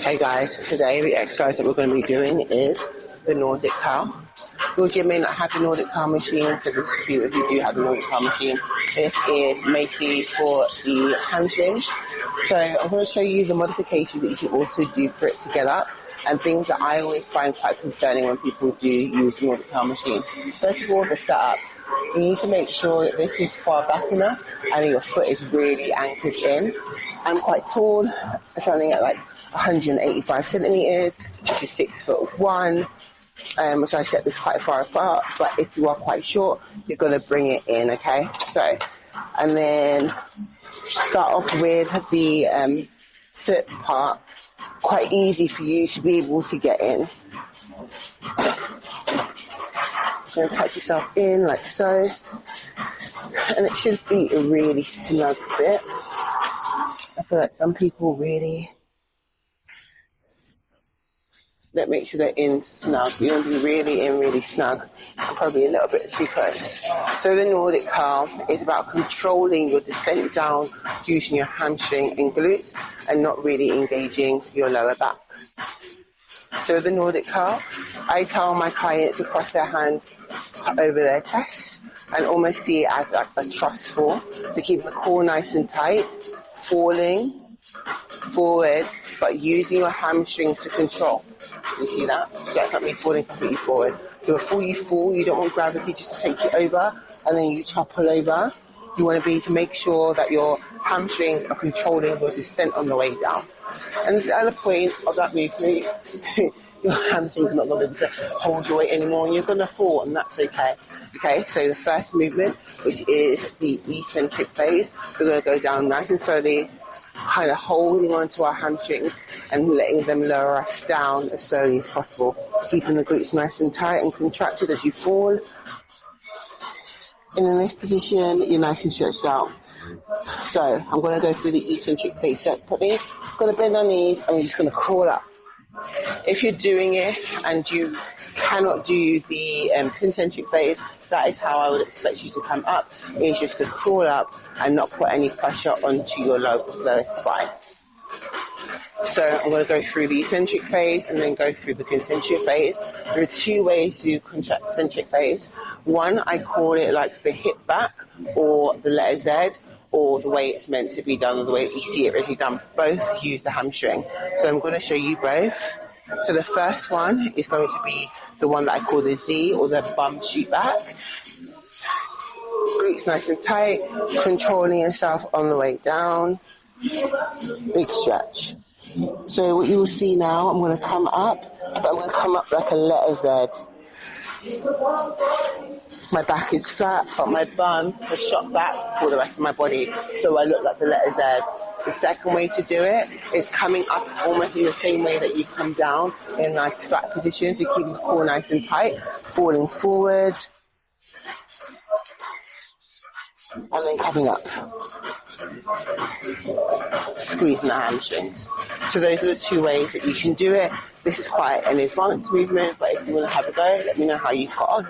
Hey guys, today the exercise that we're going to be doing is the Nordic curl. Your gym may not have the Nordic curl machine, so this is for you if you do have the Nordic curl machine. This is mainly for the hamstrings. So I'm going to show you the modifications that you can also do for it to get up, and things that I always find quite concerning when people do use the Nordic curl machine. First of all, the setup. You need to make sure that this is far back enough and your foot is really anchored in. I'm quite tall, standing at like 185 centimeters, which is 6'1", which I set this quite far apart, but if you are quite short, you're going to bring it in, okay? So, and then start off with the foot part. Quite easy for you to be able to get in. So tuck yourself in like so, and it should be a really snug fit. I feel like some people really don't make sure they're in snug. You want to be really in really snug, and probably a little bit too close. So the Nordic curl is about controlling your descent down using your hamstring and glutes and not really engaging your lower back. So the Nordic curl, I tell my clients to cross their hands over their chest and almost see it as like a truss fall, to keep the core nice and tight, falling forward, but using your hamstrings to control. You see that? So that's not me falling completely forward. So before you fall, you don't want gravity just to take you over and then you topple over. You want to be to make sure that your hamstrings are controlling your descent on the way down. And at the point of that movement, your hamstrings are not going to be able to hold your weight anymore, and you're going to fall, and that's okay. Okay, so the first movement, which is the eccentric phase, we're going to go down nice and slowly, kind of holding onto our hamstrings and letting them lower us down as slowly as possible, keeping the glutes nice and tight and contracted as you fall. And in this position, you're nice and stretched out. So I'm going to go through the eccentric phase separately. I'm going to bend our knees and we're just going to crawl up. If you're doing it and you cannot do the concentric phase, that is how I would expect you to come up, is just to crawl up and not put any pressure onto your lower spine. So I'm going to go through the eccentric phase and then go through the concentric phase. There are two ways to do concentric phase. One, I call it like the hip back or the letter Z, or the way it's meant to be done, or the way you see it really done. Both use the hamstring. So I'm going to show you both. So the first one is going to be the one that I call the Z, or the bum shoot back. Glutes nice and tight, controlling yourself on the way down. Big stretch. So what you will see now, I'm going to come up, but I'm going to come up like a letter Z. My back is flat, but my bum has shot back for the rest of my body, so I look like the letter Z. The second way to do it is coming up almost in the same way that you come down in a nice flat position to keep the core nice and tight, falling forward, and then coming up, squeezing the hamstrings. So those are the two ways that you can do it. This is quite an advanced movement, but if you want to have a go, let me know how you've got on.